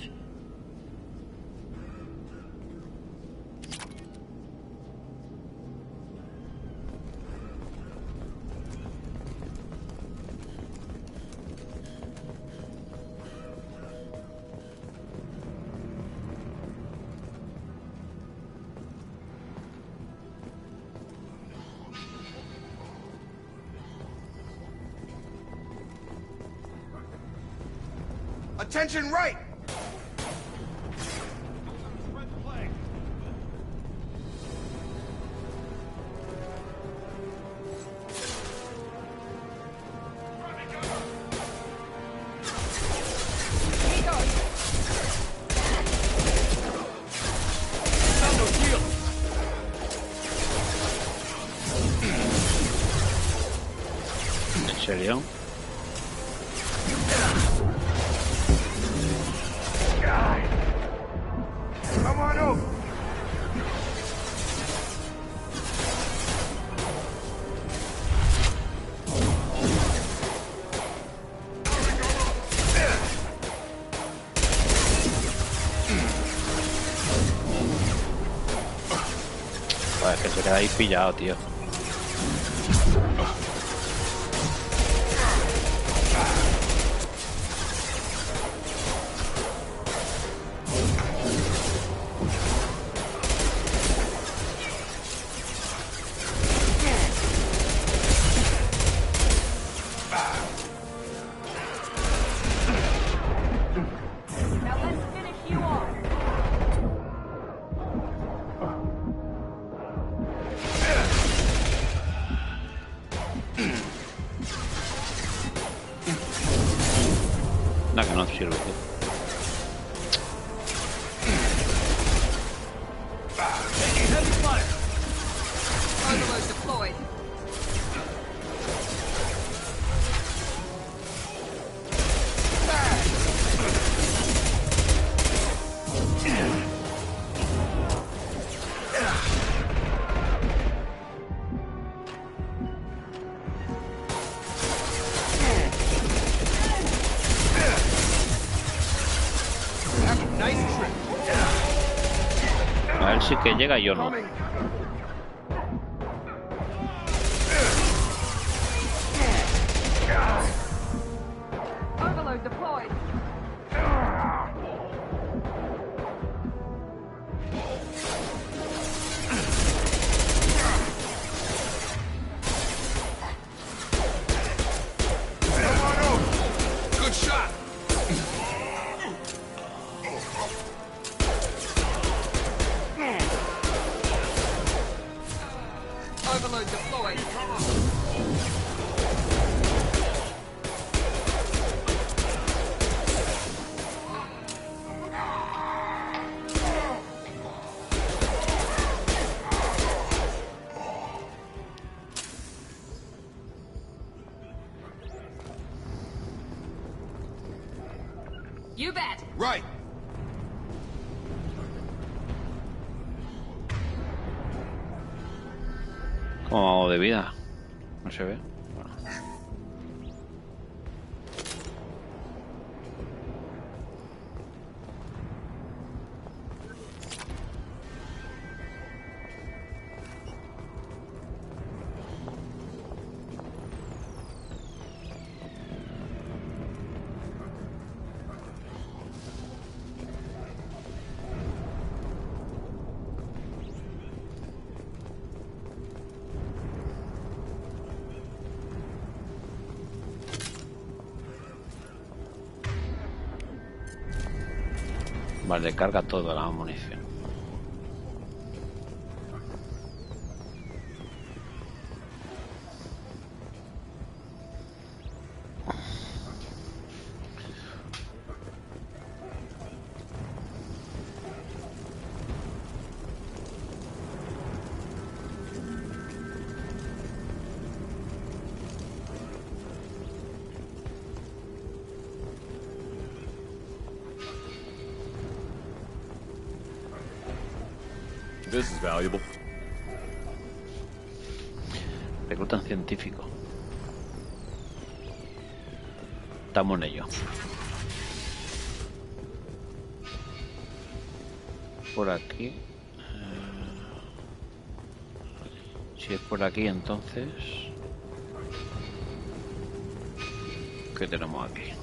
Attention right! ¿En serio? Come on over! Joder, que se queda ahí pillado, tío. No, que no sirve, tío. Heavy fire. Overload deployed. Nice trick. A ver si que llega y yo no. Overload deployed. Come on over. Good shot. Overload deployed. You bet. Right. ¿Cómo vamos de vida? No se ve. Bueno. Vale, carga toda la munición. This is valuable. Reclutan científico. Estamos en ello. Por aquí. Si es por aquí, entonces... ¿Qué tenemos aquí?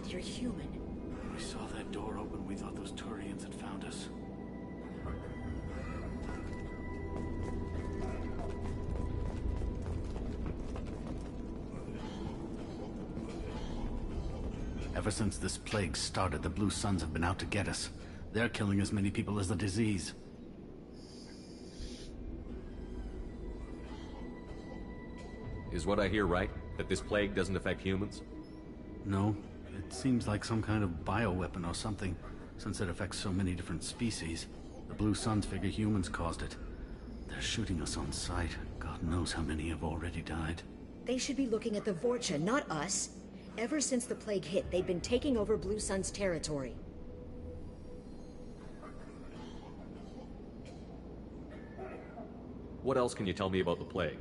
You're human. When we saw that door open, we thought those Turians had found us. Ever since this plague started, the Blue Suns have been out to get us. They're killing as many people as the disease. Is what I hear right? That this plague doesn't affect humans? No. It seems like some kind of bioweapon or something, since it affects so many different species. The Blue Suns figure humans caused it. They're shooting us on sight. God knows how many have already died. They should be looking at the Vorcha, not us. Ever since the plague hit, they've been taking over Blue Sun's territory. What else can you tell me about the plague?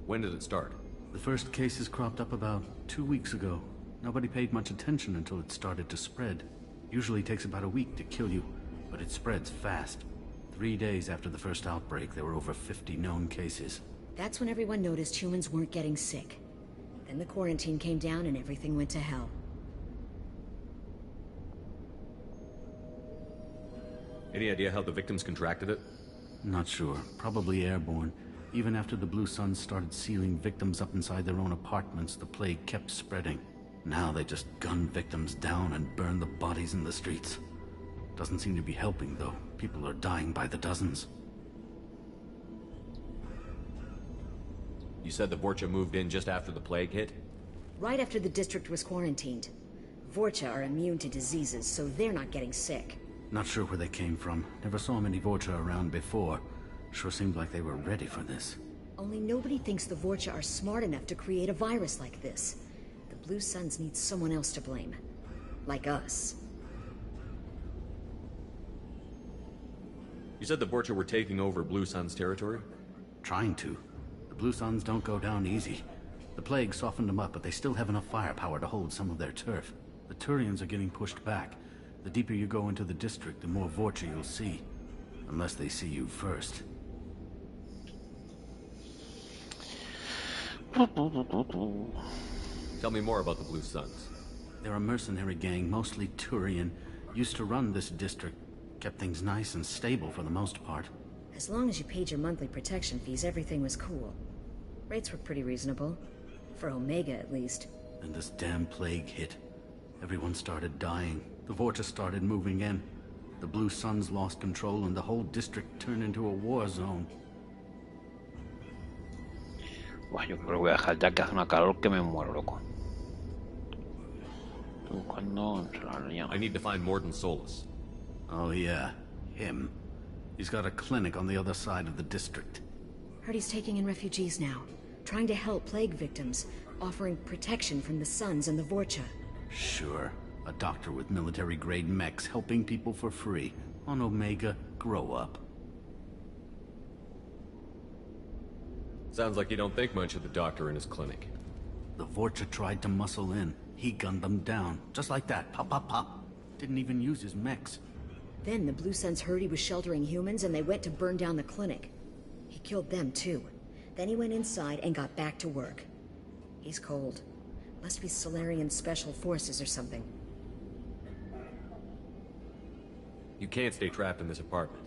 When did it start? The first cases cropped up about 2 weeks ago. Nobody paid much attention until it started to spread. Usually takes about a week to kill you, but it spreads fast. 3 days after the first outbreak, there were over 50 known cases. That's when everyone noticed humans weren't getting sick. Then the quarantine came down and everything went to hell. Any idea how the victims contracted it? Not sure. Probably airborne. Even after the Blue Suns started sealing victims up inside their own apartments, the plague kept spreading. Now they just gun victims down and burn the bodies in the streets. Doesn't seem to be helping, though. People are dying by the dozens. You said the Vorcha moved in just after the plague hit? Right after the district was quarantined. Vorcha are immune to diseases, so they're not getting sick. Not sure where they came from. Never saw many Vorcha around before. Sure seemed like they were ready for this. Only nobody thinks the Vorcha are smart enough to create a virus like this. The Blue Suns need someone else to blame. Like us. You said the Vorcha were taking over Blue Sun's territory? Trying to. The Blue Suns don't go down easy. The plague softened them up, but they still have enough firepower to hold some of their turf. The Turians are getting pushed back. The deeper you go into the district, the more Vorcha you'll see. Unless they see you first. Tell me more about the Blue Suns. They're a mercenary gang, mostly Turian. Used to run this district. Kept things nice and stable for the most part. As long as you paid your monthly protection fees, everything was cool. Rates were pretty reasonable. For Omega, at least. Then this damn plague hit. Everyone started dying. The Vorcha started moving in. The Blue Suns lost control and the whole district turned into a war zone. Buah, yo creo que voy a dejar ya que hace una calor que me muero, loco. Tú, cuando se la llama. I need to find Morden Solus. Oh yeah, him. He's got a clinic on the other side of the district. Heard he's taking in refugees now. Trying to help plague victims. Offering protection from the Suns and the Vorcha. Sure. A doctor with military-grade mechs helping people for free. On Omega, grow up. Sounds like you don't think much of the doctor in his clinic. The Vorcha tried to muscle in. He gunned them down. Just like that. Pop, pop, pop. Didn't even use his mechs. Then the Blue Suns heard he was sheltering humans and they went to burn down the clinic. He killed them too. Then he went inside and got back to work. He's cold. Must be Solarian Special Forces or something. You can't stay trapped in this apartment.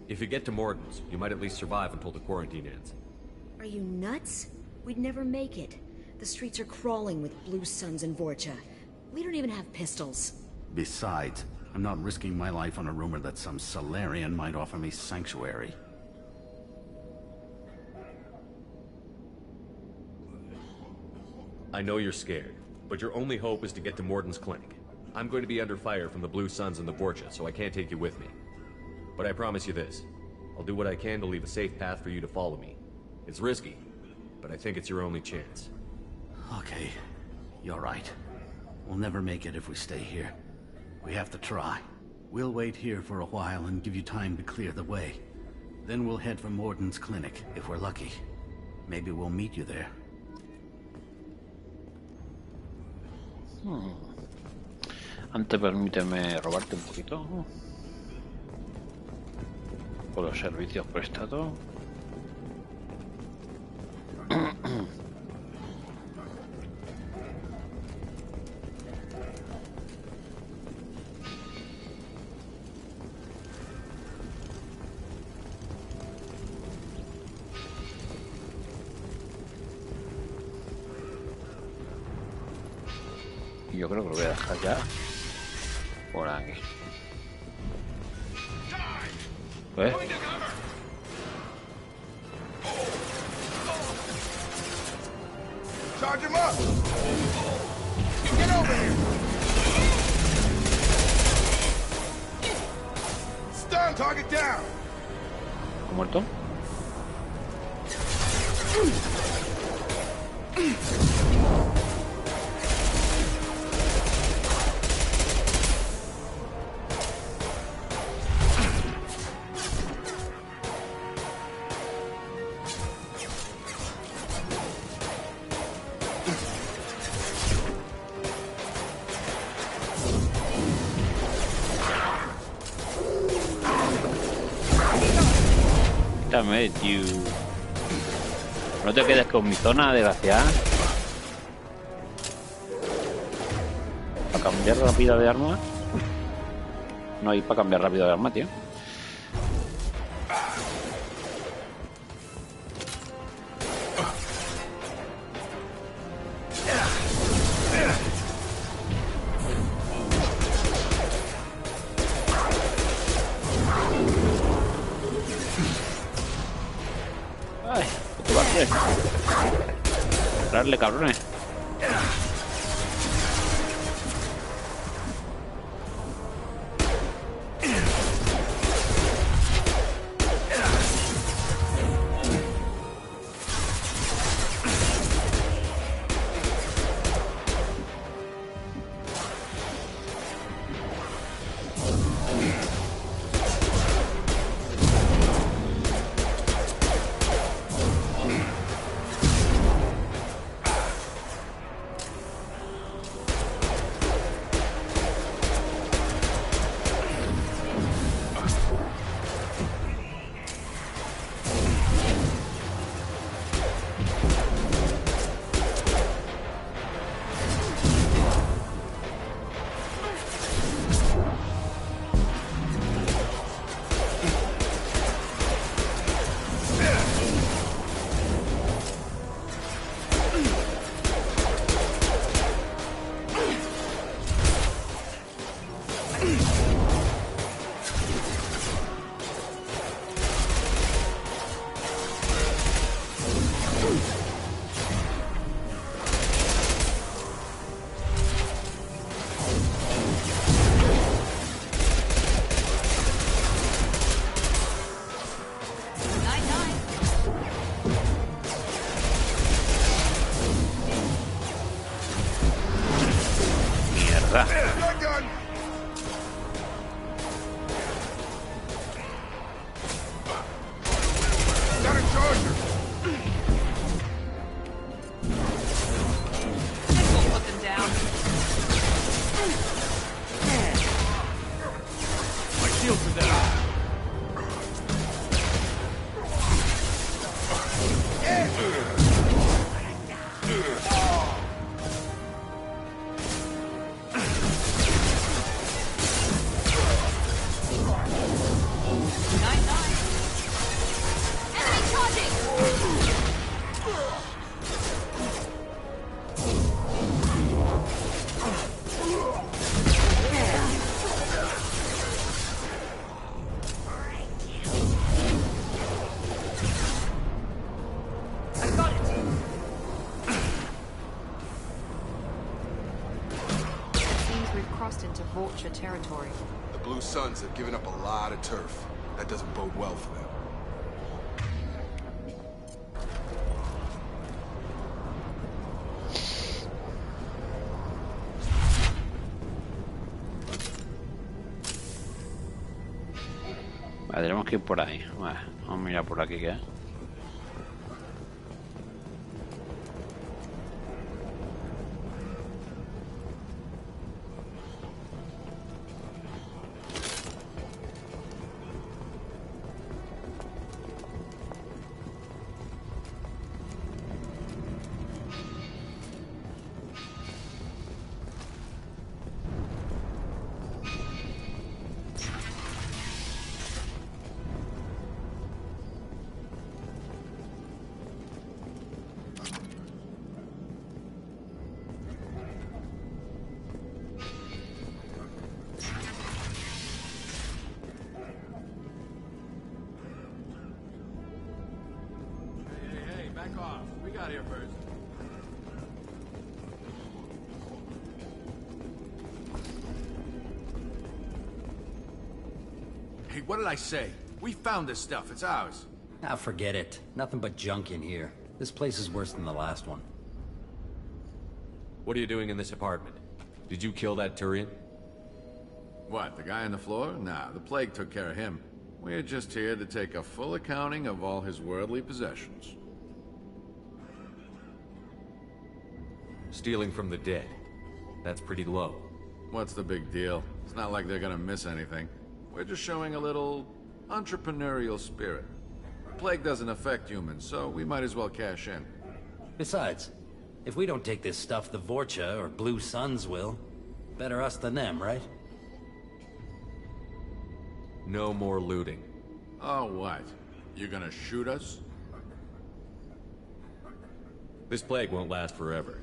If you get to Morden's, you might at least survive until the quarantine ends. Are you nuts? We'd never make it. The streets are crawling with Blue Suns and Vorcha. We don't even have pistols. Besides, I'm not risking my life on a rumor that some Solarian might offer me sanctuary. I know you're scared, but your only hope is to get to Morden's clinic. I'm going to be under fire from the Blue Suns and the Vorcha, so I can't take you with me. But I promise you this. I'll do what I can to leave a safe path for you to follow me. It's risky, but I think it's your only chance. Okay, you're right. We'll never make it if we stay here. We have to try. We'll wait here for a while and give you time to clear the way. Then we'll head for Morden's clinic, if we're lucky. Maybe we'll meet you there. Antes permíteme robarte un poquito. Por los servicios prestados. Yo creo que lo voy a dejar ya por aquí. ¿Ves? Charge him up! Get over here! Stun target down! ¿Muerto? Escúchame, tío. No te quedes con mi zona, desgraciada. Para cambiar rápido de arma. No hay para cambiar rápido de arma, tío. Ay, ¿qué va a hacer? Darle, cabrones. Territory. The Blue Suns have given up a lot of turf. That doesn't bode well for them. Vale, tenemos que ir por ahí. Vale, vamos a mirar por aquí qué es. Back off. We got here first. Hey, what did I say? We found this stuff. It's ours. Ah, forget it. Nothing but junk in here. This place is worse than the last one. What are you doing in this apartment? Did you kill that Turian? What, the guy on the floor? Nah, the plague took care of him. We're just here to take a full accounting of all his worldly possessions. Stealing from the dead. That's pretty low. What's the big deal? It's not like they're gonna miss anything. We're just showing a little entrepreneurial spirit. plague doesn't affect humans, so we might as well cash in. Besides, if we don't take this stuff, the Vorcha or Blue Suns will. Better us than them, right? No more looting. Oh, what? You gonna shoot us? This plague won't last forever.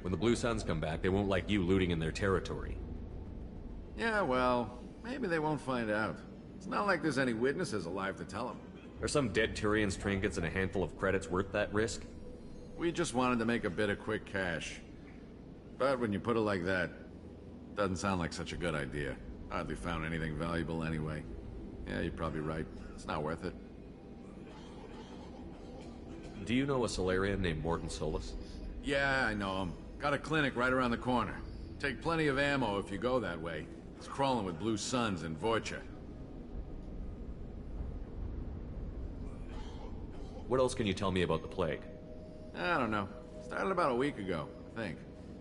When the Blue Suns come back, they won't like you looting in their territory. Yeah, well, maybe they won't find out. It's not like there's any witnesses alive to tell them. Are some dead Turians trinkets and a handful of credits worth that risk? We just wanted to make a bit of quick cash. But when you put it like that, doesn't sound like such a good idea. Hardly found anything valuable anyway. Yeah, you're probably right. It's not worth it. Do you know a Solarian named Morton Solus? Yeah, I know him. Got a clinic right around the corner. Take plenty of ammo if you go that way. It's crawling with Blue Suns and Vorcha. What else can you tell me about the plague? I don't know. Started about a week ago, I think.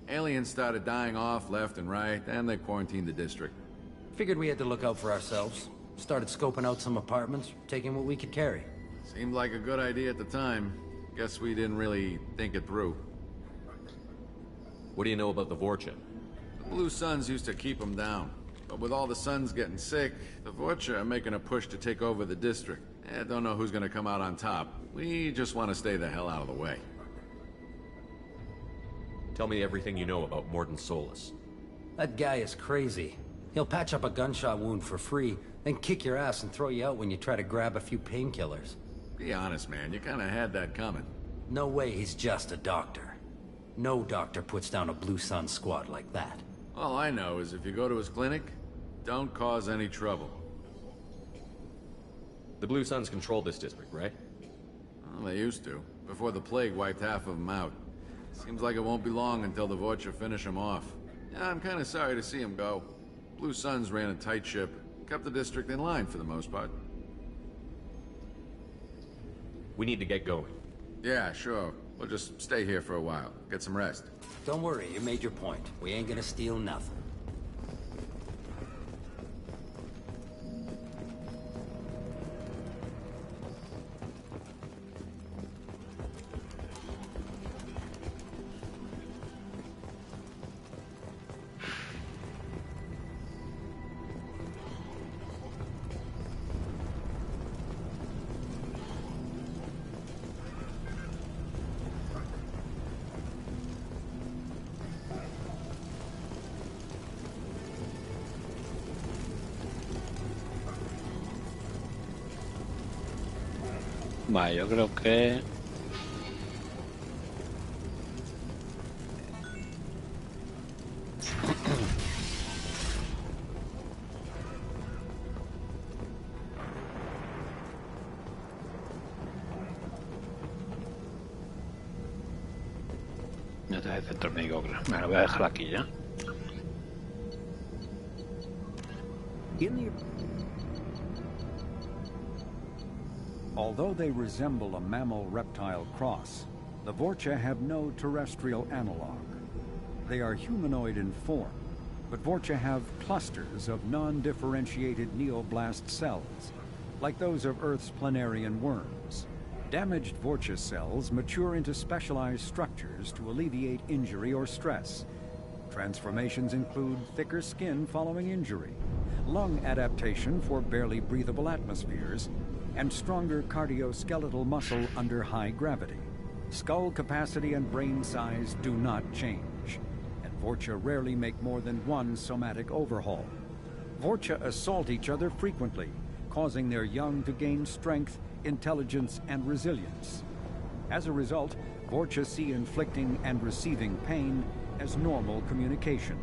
Aliens started dying off left and right, and they quarantined the district. Figured we had to look out for ourselves. Started scoping out some apartments, taking what we could carry. Seemed like a good idea at the time. Guess we didn't really think it through. What do you know about the Vorcha? The Blue Suns used to keep them down. But with all the Suns getting sick, the Vorcha are making a push to take over the district. Don't know who's gonna come out on top. We just want to stay the hell out of the way. Tell me everything you know about Morton Solus. That guy is crazy. He'll patch up a gunshot wound for free, then kick your ass and throw you out when you try to grab a few painkillers. Be honest, man. You kinda had that coming. No way he's just a doctor. No doctor puts down a Blue Sun squad like that. All I know is if you go to his clinic, don't cause any trouble. The Blue Suns control this district, right? Well, they used to, before the plague wiped half of them out. Seems like it won't be long until the Vorcha finish them off. Yeah, I'm kinda sorry to see them go. Blue Suns ran a tight ship, kept the district in line for the most part. We need to get going. Yeah, sure. We'll just stay here for a while. Get some rest. Don't worry, you made your point. We ain't gonna steal nothing. Vale, yo creo que... No te hace centro médico, creo. Me lo voy a dejar aquí ya. Although they resemble a mammal-reptile cross, the Vorcha have no terrestrial analog. They are humanoid in form, but Vorcha have clusters of non-differentiated neoblast cells, like those of Earth's planarian worms. Damaged Vorcha cells mature into specialized structures to alleviate injury or stress. Transformations include thicker skin following injury, lung adaptation for barely breathable atmospheres, and stronger cardioskeletal muscle under high gravity. Skull capacity and brain size do not change, and Vorcha rarely make more than one somatic overhaul. Vorcha assault each other frequently, causing their young to gain strength, intelligence, and resilience. As a result, Vorcha see inflicting and receiving pain as normal communication.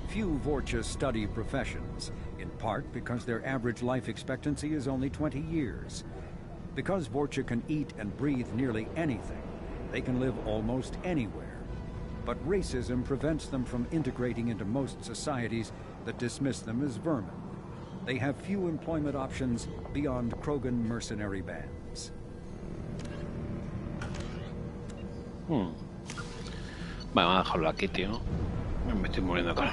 Few Vorcha study professions, in part because their average life expectancy is only 20 years. Because Vorcha can eat and breathe nearly anything, they can live almost anywhere. But racism prevents them from integrating into most societies that dismiss them as vermin. They have few employment options beyond Krogan mercenary bands. Vale, vamos a dejarlo aquí, tío. Me estoy muriendo acá.